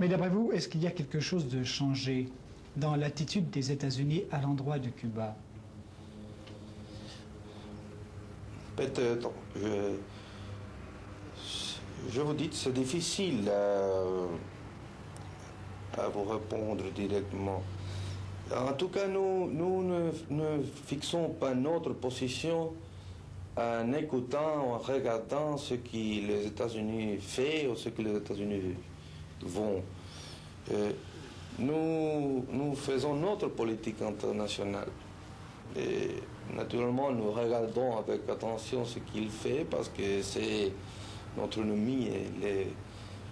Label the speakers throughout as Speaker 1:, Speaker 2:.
Speaker 1: Mais d'après vous, est-ce qu'il y a quelque chose de changé dans l'attitude des États-Unis à l'endroit de Cuba?
Speaker 2: Peut-être. Je vous dis, c'est difficile à vous répondre directement. En tout cas, nous ne fixons pas notre position en écoutant, en regardant ce que les États-Unis font ou ce que les États-Unis vont. Nous faisons notre politique internationale. Et naturellement, nous regardons avec attention ce qu'il fait parce que c'est notre ennemi, il est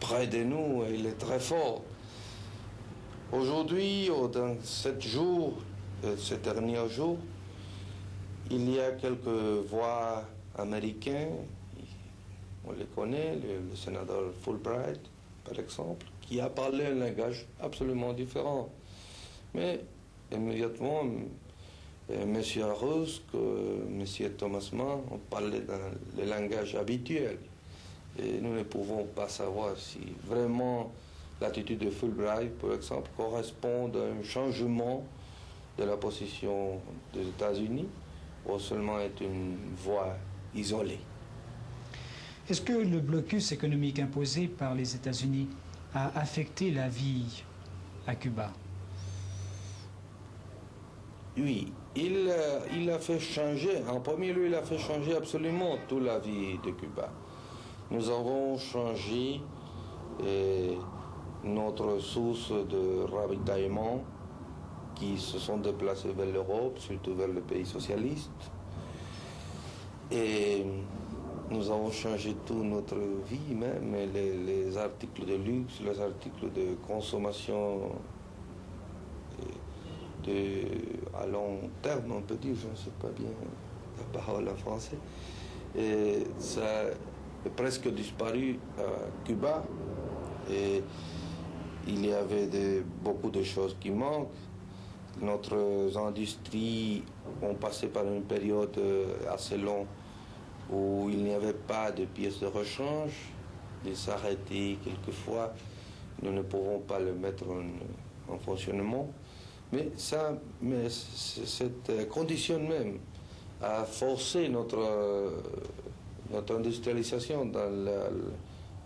Speaker 2: près de nous, il est très fort. Aujourd'hui, dans ces derniers jours, il y a quelques voix américaines, on les connaît, le sénateur Fulbright, par exemple, qui a parlé un langage absolument différent. Mais immédiatement, M. Rusk, M. Thomas Mann ont parlé dans le langage habituel. Et nous ne pouvons pas savoir si vraiment l'attitude de Fulbright, par exemple, correspond à un changement de la position des États-Unis ou seulement est une voie isolée.
Speaker 1: Est-ce que le blocus économique imposé par les États-Unis a affecté la vie à Cuba?
Speaker 2: Oui, il a fait changer, en premier lieu, il a fait changer absolument toute la vie de Cuba. Nous avons changé notre source de ravitaillement qui se sont déplacés vers l'Europe, surtout vers les pays socialistes. Et nous avons changé toute notre vie, même les articles de luxe, les articles de consommation à long terme, on peut dire, je ne sais pas bien la parole en français. Et ça a presque disparu à Cuba. Et il y avait beaucoup de choses qui manquent. Notre industrie ont passé par une période assez longue où il n'y avait pas de pièces de rechange. Ils s'arrêtaient quelquefois. Nous ne pouvons pas le mettre en fonctionnement. Mais cette condition même a forcé notre industrialisation dans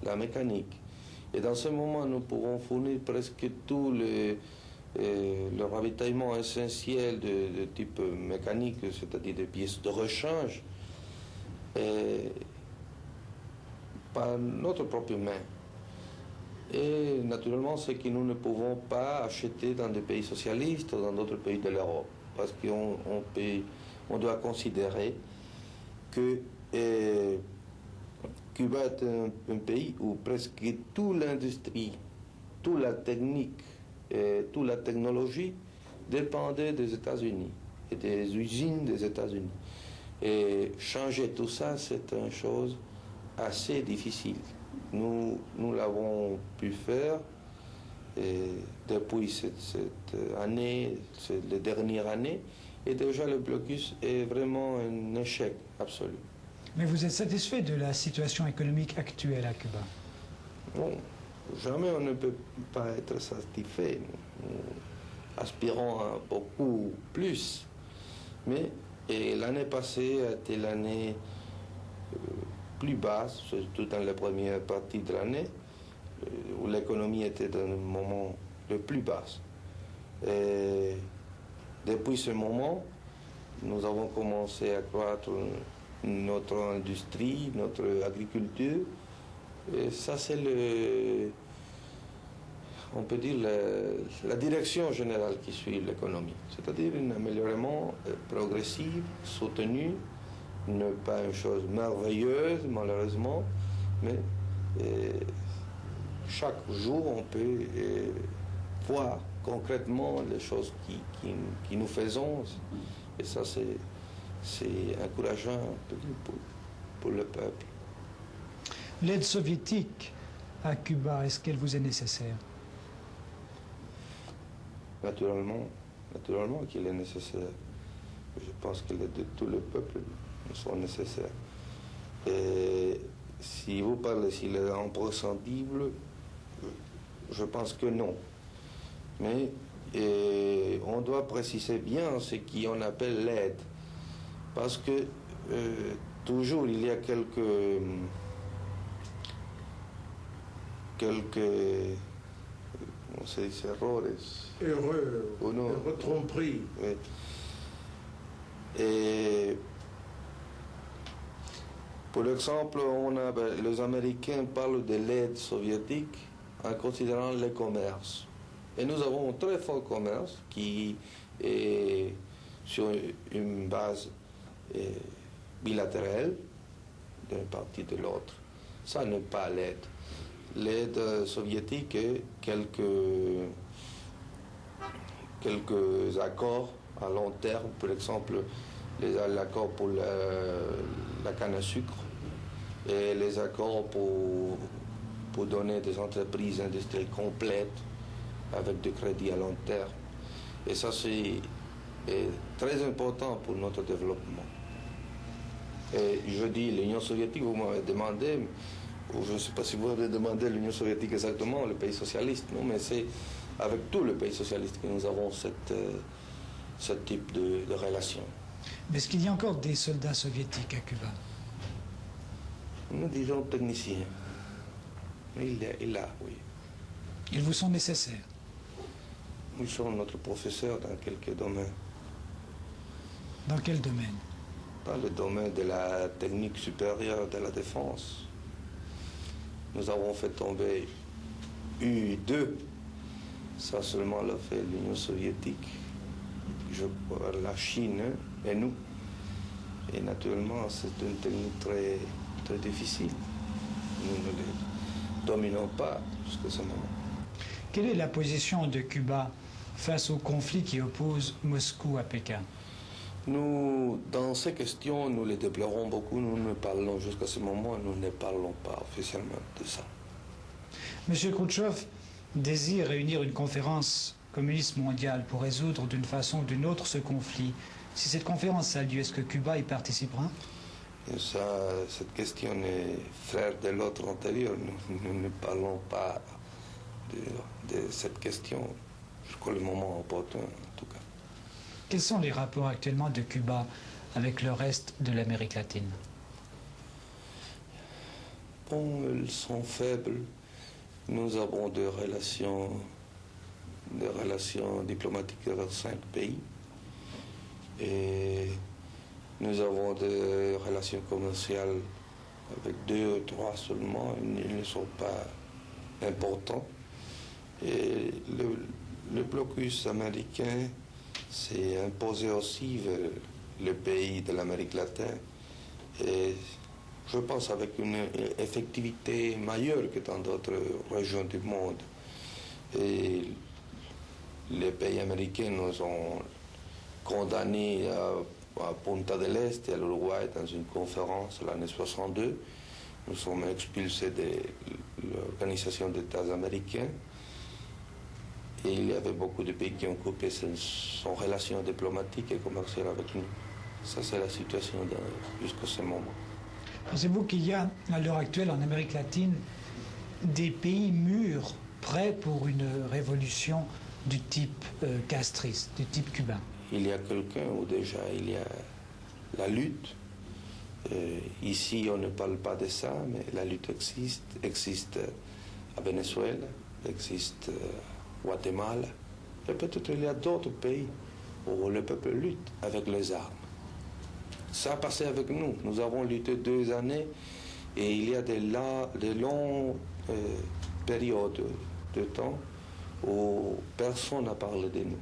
Speaker 2: la mécanique. Et dans ce moment, nous pouvons fournir presque tout le ravitaillement essentiel de type mécanique, c'est-à-dire des pièces de rechange, par notre propre main. Et naturellement, c'est que nous ne pouvons pas acheter dans des pays socialistes ou dans d'autres pays de l'Europe, parce qu'on doit considérer que Cuba est un pays où presque toute l'industrie, toute la technique, toute la technologie dépendait des États-Unis et des usines des États-Unis. Et changer tout ça, c'est une chose assez difficile. Nous l'avons pu faire depuis cette année, les dernières années, et déjà le blocus est vraiment un échec absolu.
Speaker 1: Mais vous êtes satisfait de la situation économique actuelle à Cuba?
Speaker 2: Bon, jamais on ne peut pas être satisfait. Nous aspirons à beaucoup plus. Mais l'année passée a été l'année plus basse, surtout dans la première partie de l'année, où l'économie était dans le moment le plus bas. Et depuis ce moment, nous avons commencé à croître notre industrie, notre agriculture. Et ça, c'est on peut dire, la direction générale qui suit l'économie. C'est-à-dire un améliorement progressif, soutenu, ne pas une chose merveilleuse, malheureusement, mais chaque jour, on peut voir concrètement les choses qui nous faisons. Et ça, c'est encourageant pour le peuple.
Speaker 1: L'aide soviétique à Cuba, est-ce qu'elle vous est nécessaire?
Speaker 2: Naturellement qu'il est nécessaire. Je pense que l'aide de tout le peuple sont nécessaires. Et si vous parlez s'il est imprescindible, je pense que non. Mais on doit préciser bien ce qu'on appelle l'aide. Parce que toujours il y a quelques on se dit
Speaker 3: erreurs, tromperies.
Speaker 2: Oui. Et pour exemple, les Américains parlent de l'aide soviétique en considérant le commerce. Et nous avons un très fort commerce qui est sur une base bilatérale d'une partie de l'autre. Ça n'est pas l'aide. L'aide soviétique est quelques accords à long terme, par exemple l'accord pour la canne à sucre et les accords pour donner des entreprises industrielles complètes avec des crédits à long terme. Et ça, c'est très important pour notre développement. Et je dis l'Union soviétique, vous m'avez demandé, ou je ne sais pas si vous avez demandé l'Union soviétique exactement, le pays socialiste, non, mais c'est avec tous les pays socialistes que nous avons ce type de relation.
Speaker 1: Mais est-ce qu'il y a encore des soldats soviétiques à Cuba?
Speaker 2: Nous disons techniciens. Il est là, oui.
Speaker 1: Ils vous sont nécessaires?
Speaker 2: Ils sont notre professeur dans quelques domaines.
Speaker 1: Dans quel domaine?
Speaker 2: Dans le domaine de la technique supérieure de la défense. Nous avons fait tomber U-2. Ça seulement l'a fait l'Union soviétique, la Chine et nous. Et naturellement, c'est une technique très, très difficile. Nous ne les dominons pas jusqu'à ce moment.
Speaker 1: Quelle est la position de Cuba face au conflit qui oppose Moscou à Pékin?
Speaker 2: Nous, dans ces questions, nous les déplorons beaucoup. Nous ne parlons jusqu'à ce moment, nous ne parlons pas officiellement de ça.
Speaker 1: M. Khrouchtchev désire réunir une conférence communiste mondiale pour résoudre d'une façon ou d'une autre ce conflit. Si cette conférence a lieu, est-ce que Cuba y participera?
Speaker 2: Et ça, cette question est frère de l'autre antérieur. Nous ne parlons pas de cette question jusqu'au moment opportun, en tout cas.
Speaker 1: Quels sont les rapports actuellement de Cuba avec le reste de l'Amérique latine?
Speaker 2: Bon, elles sont faibles. Nous avons des relations diplomatiques avec 5 pays. Et nous avons des relations commerciales avec 2 ou 3 seulement. Ils ne sont pas importants. Et le blocus américain s'est imposé aussi vers les pays de l'Amérique latine. Et je pense avec une effectivité meilleure que dans d'autres régions du monde. Et les pays américains nous ont condamnés à Punta del Este et à l'Uruguay dans une conférence l'année 62. Nous sommes expulsés de l'Organisation des États américains. Et il y avait beaucoup de pays qui ont coupé son relation diplomatique et commerciale avec nous. Ça, c'est la situation jusqu'à ce moment.
Speaker 1: Pensez-vous qu'il y a, à l'heure actuelle, en Amérique latine, des pays mûrs, prêts pour une révolution du type castriste, du type cubain?
Speaker 2: Il y a quelqu'un où déjà il y a la lutte. Ici, on ne parle pas de ça, mais la lutte existe à Venezuela, existe à Guatemala. Et peut-être il y a d'autres pays où le peuple lutte avec les armes. Ça a passé avec nous. Nous avons lutté 2 années et il y a des longues périodes de temps où personne n'a parlé de nous.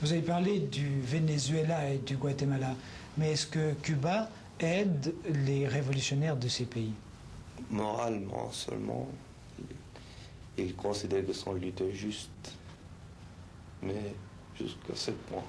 Speaker 1: Vous avez parlé du Venezuela et du Guatemala, mais est-ce que Cuba aide les révolutionnaires de ces pays?
Speaker 2: Moralement seulement, ils considèrent que son lutte est juste, mais jusqu'à ce point.